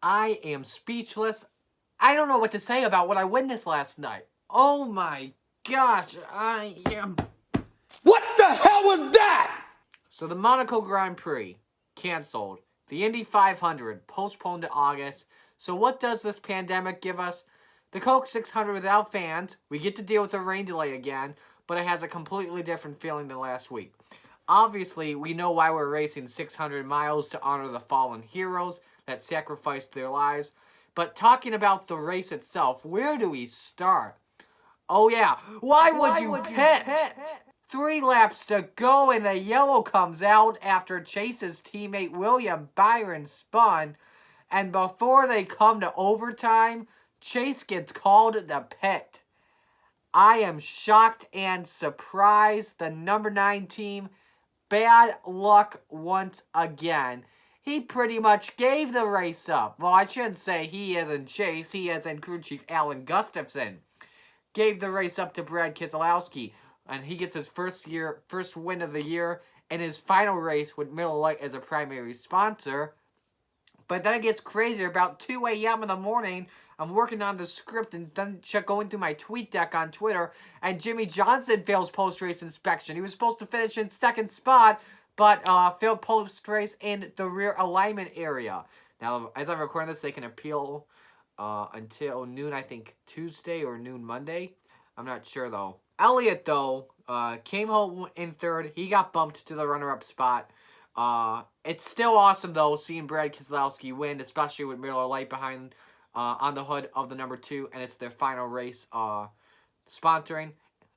I am speechless. I don't know what to say about what I witnessed last night. Oh my gosh, I am... What the hell was that? So the Monaco Grand Prix, canceled. The Indy 500, postponed to August. So what does this pandemic give us? The Coke 600 without fans. We get to deal with the rain delay again, but it has a completely different feeling than last week. Obviously, we know why we're racing 600 miles to honor the fallen heroes that sacrificed their lives. But talking about the race itself, where do we start? Oh yeah, why would you pit? 3 laps to go and the yellow comes out after Chase's teammate William Byron spun. And before they come to overtime, Chase gets called to pit. I am shocked and surprised. The number 9 team, bad luck once again. He pretty much gave the race up. Well, I shouldn't say he as in Chase. He as in crew chief Alan Gustafson. Gave the race up to Brad Keselowski. And he gets his first win of the year in his final race with Miller Lite as a primary sponsor. But then it gets crazier. About 2 a.m. in the morning, I'm working on the script and then going through my tweet deck on Twitter, and Jimmy Johnson fails post-race inspection. He was supposed to finish in second spot, but failed post-race in the rear alignment area. Now, as I'm recording this, they can appeal until noon, I think, Tuesday or noon Monday. I'm not sure, though. Elliott, though, came home in third. He got bumped to the runner-up spot. It's still awesome, though, seeing Brad Keselowski win, especially with Miller Lite behind on the hood of the number 2, and it's their final race sponsoring.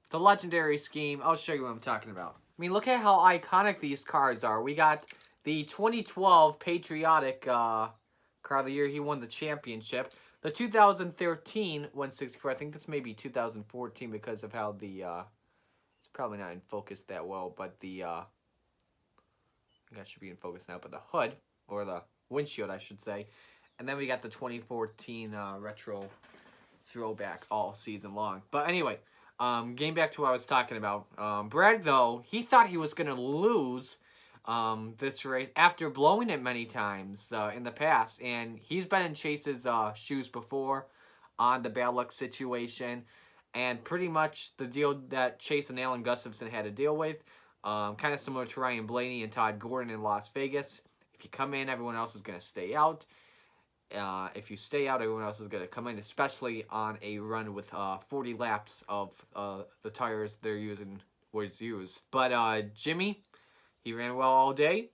It's a legendary scheme. I'll show you what I'm talking about. I mean, look at how iconic these cars are. We got the 2012 Patriotic car of the year. He won the championship. The 2013 164, I think this may be 2014 because of how the, it's probably not in focus that well, but the, I think that should be in focus now, but the hood, or the windshield, I should say. And then we got the 2014 retro throwback all season long. But anyway, getting back to what I was talking about. Brad, though, he thought he was going to lose this race after blowing it many times in the past. And he's been in Chase's shoes before on the bad luck situation. And pretty much the deal that Chase and Alan Gustafson had to deal with. Kind of similar to Ryan Blaney and Todd Gordon in Las Vegas. If you come in, everyone else is going to stay out. If you stay out, everyone else is going to come in, especially on a run with 40 laps of the tires they're using was used. But Jimmy, he ran well all day.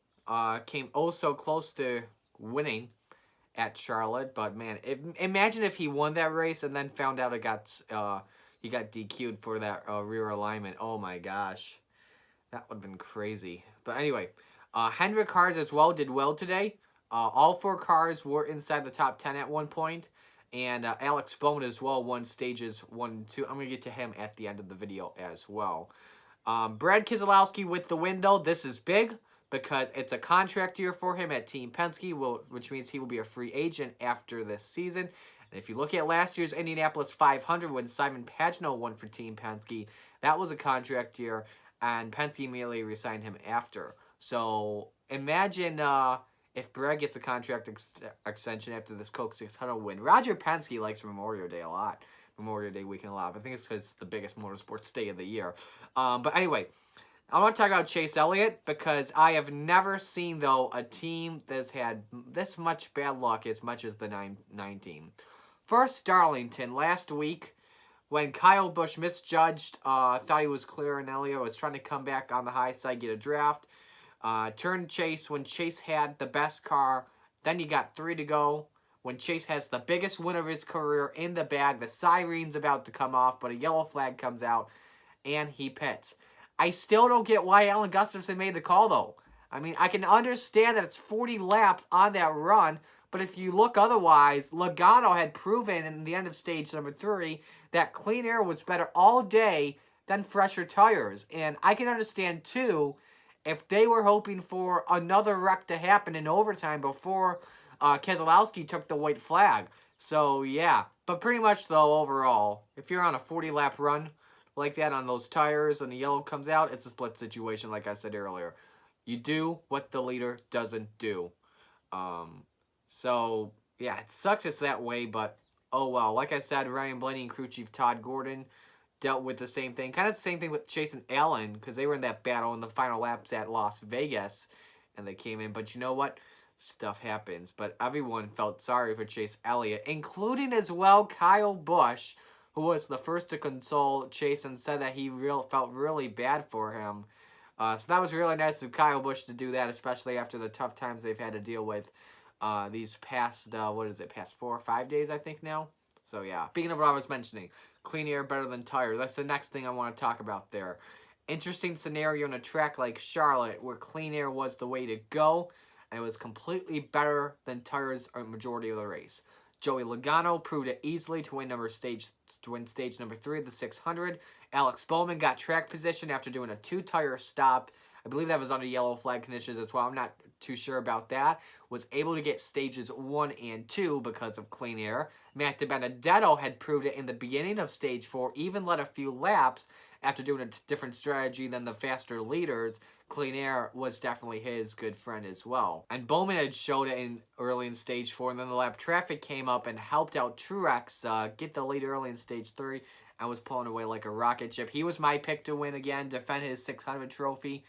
Came oh so close to winning at Charlotte. But man, imagine if he won that race and then found out he got DQ'd for that rear alignment. Oh my gosh, that would have been crazy. But anyway, Hendrick cars as well did well today. All 4 cars were inside the top 10 at one point. And Alex Bowman as well won stages 1 and 2. I'm going to get to him at the end of the video as well. Brad Keselowski with the win, though. This is big because it's a contract year for him at Team Penske, which means he will be a free agent after this season. And if you look at last year's Indianapolis 500 when Simon Pagenaud won for Team Penske, that was a contract year, and Penske immediately re-signed him after. So imagine if Brad gets a contract extension after this Coke 600 win. Roger Penske likes Memorial Day a lot. Memorial Day weekend a lot. I think it's because it's the biggest motorsports day of the year. But anyway, I want to talk about Chase Elliott because I have never seen, though, a team that's had this much bad luck as much as the 9 team. First, Darlington. Last week, when Kyle Busch misjudged, thought he was clear and Elliott was trying to come back on the high side, get a draft. Turned Chase when Chase had the best car. Then you got 3 to go. When Chase has the biggest win of his career in the bag, the siren's about to come off, but a yellow flag comes out, and he pits. I still don't get why Alan Gustafson made the call, though. I mean, I can understand that it's 40 laps on that run, but if you look otherwise, Logano had proven in the end of stage number 3 that clean air was better all day than fresher tires. And I can understand, too, if they were hoping for another wreck to happen in overtime before Keselowski took the white flag. So, yeah. But pretty much, though, overall, if you're on a 40-lap run like that on those tires and the yellow comes out, it's a split situation, like I said earlier. You do what the leader doesn't do. So, Yeah, it sucks it's that way, but oh well. Like I said, Ryan Blaney and crew chief Todd Gordon dealt with the same thing. Kind of the same thing with Chase and Allen, because they were in that battle in the final laps at Las Vegas, and they came in. But you know what? Stuff happens. But everyone felt sorry for Chase Elliott, including as well Kyle Busch, who was the first to console Chase and said that he felt really bad for him. So that was really nice of Kyle Busch to do that, especially after the tough times they've had to deal with these past, past 4 or 5 days, I think now. So yeah. Speaking of what I was mentioning, clean air better than tires. That's the next thing I want to talk about there. Interesting scenario in a track like Charlotte where clean air was the way to go, and it was completely better than tires a majority of the race. Joey Logano proved it easily to win stage number 3 of the 600. Alex Bowman got track position after doing a 2-tire stop. I believe that was under yellow flag conditions as well. I'm not too sure about that. Was able to get stages 1 and 2 because of clean air. Matt DiBenedetto had proved it in the beginning of stage 4, even led a few laps after doing a different strategy than the faster leaders. Clean air was definitely his good friend as well. And Bowman had showed it early in stage 4, and then the lap traffic came up and helped out Truex get the lead early in stage 3 and was pulling away like a rocket ship. He was my pick to win again, defend his 600 trophy.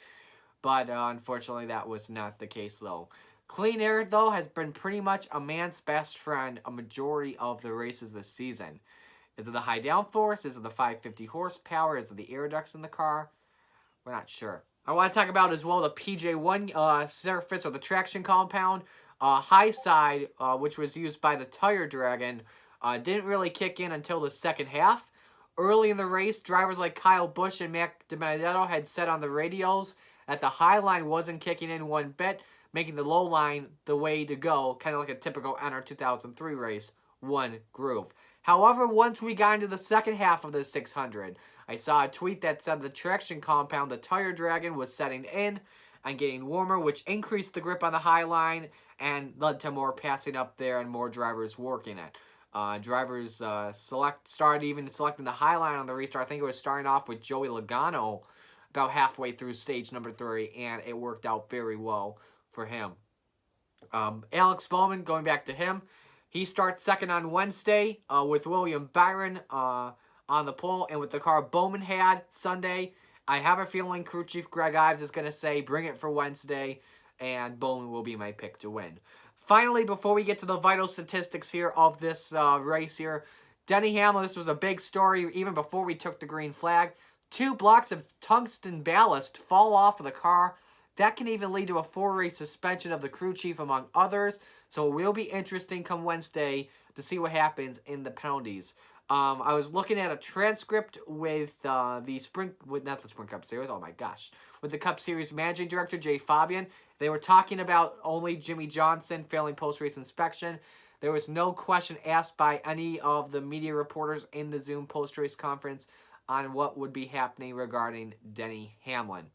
But unfortunately, that was not the case, though. Clean air, though, has been pretty much a man's best friend a majority of the races this season. Is it the high downforce? Is it the 550 horsepower? Is it the air ducts in the car? We're not sure. I want to talk about as well the PJ1 surface or the traction compound. High side, which was used by the Tire Dragon, didn't really kick in until the second half. Early in the race, drivers like Kyle Busch and Matt DiBenedetto had said on the radios that the high line wasn't kicking in one bit, making the low line the way to go, kind of like a typical NR 2003 race, one groove. However, once we got into the second half of the 600, I saw a tweet that said the traction compound, the Tire Dragon, was setting in and getting warmer, which increased the grip on the high line and led to more passing up there and more drivers working it. Drivers started even selecting the high line on the restart. I think it was starting off with Joey Logano about halfway through stage number 3, and it worked out very well for him. Alex Bowman, going back to him, he starts second on Wednesday with William Byron on the pole, and with the car Bowman had Sunday, I have a feeling crew chief Greg Ives is going to say bring it for Wednesday, and Bowman will be my pick to win. Finally, before we get to the vital statistics here of this race here, Denny Hamlin, this was a big story even before we took the green flag. 2 blocks of tungsten ballast fall off of the car. That can even lead to a 4-race suspension of the crew chief, among others. So it will be interesting come Wednesday to see what happens in the penalties. I was looking at a transcript with not the Sprint Cup Series, oh my gosh, with the Cup Series Managing Director, Jay Fabian. They were talking about only Jimmy Johnson failing post-race inspection. There was no question asked by any of the media reporters in the Zoom post-race conference on what would be happening regarding Denny Hamlin.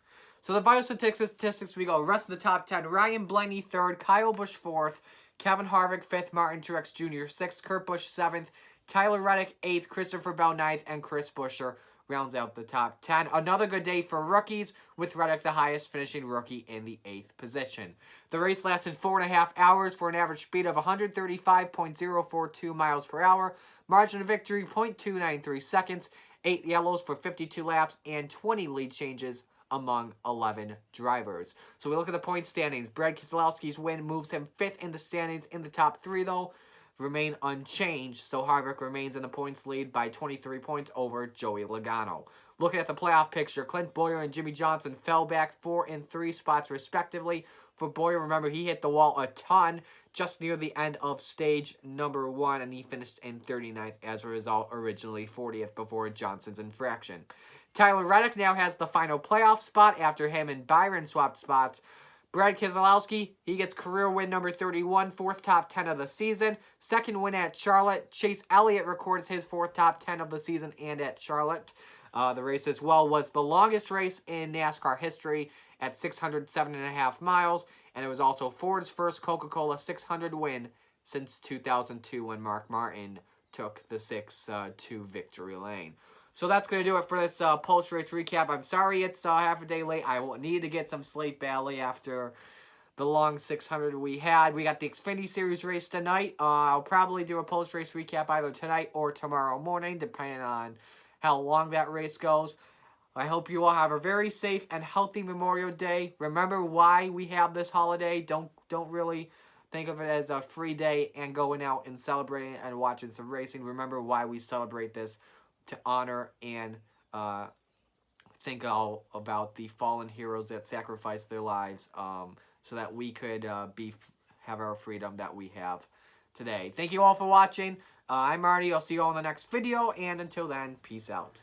So the vital statistics, we go. Rest of the top 10. Ryan Blaney 3rd, Kyle Busch 4th, Kevin Harvick 5th, Martin Truex Jr. 6th, Kurt Busch 7th, Tyler Reddick 8th, Christopher Bell 9th, and Chris Buescher rounds out the top 10. Another good day for rookies, with Reddick the highest, finishing rookie in the 8th position. The race lasted 4.5 hours for an average speed of 135.042 miles per hour. Margin of victory, 0.293 seconds. 8 yellows for 52 laps, and 20 lead changes among 11 drivers. So we look at the point standings. Brad Keselowski's win moves him 5th in the standings. In the top 3, though, remain unchanged, so Harvick remains in the points lead by 23 points over Joey Logano. Looking at the playoff picture, Clint Bowyer and Jimmy Johnson fell back 4 and 3 spots respectively. For Bowyer, remember, he hit the wall a ton just near the end of stage number 1, and he finished in 39th as a result, originally 40th before Johnson's infraction. Tyler Reddick now has the final playoff spot after him and Byron swapped spots. Brad Keselowski, he gets career win number 31, 4th top 10 of the season. 2nd win at Charlotte. Chase Elliott records his 4th top 10 of the season and at Charlotte. The race as well was the longest race in NASCAR history at 607.5 miles, and it was also Ford's first Coca-Cola 600 win since 2002 when Mark Martin took the 6-2 victory lane. So that's going to do it for this post-race recap. I'm sorry it's half a day late. I will need to get some sleep badly after the long 600 we had. We got the Xfinity Series race tonight. I'll probably do a post-race recap either tonight or tomorrow morning, depending on how long that race goes. I hope you all have a very safe and healthy Memorial Day. Remember why we have this holiday. Don't really think of it as a free day and going out and celebrating and watching some racing. Remember why we celebrate this, to honor and think all about the fallen heroes that sacrificed their lives so that we could have our freedom that we have today. Thank you all for watching. I'm Marty. I'll see you all in the next video, and until then, peace out.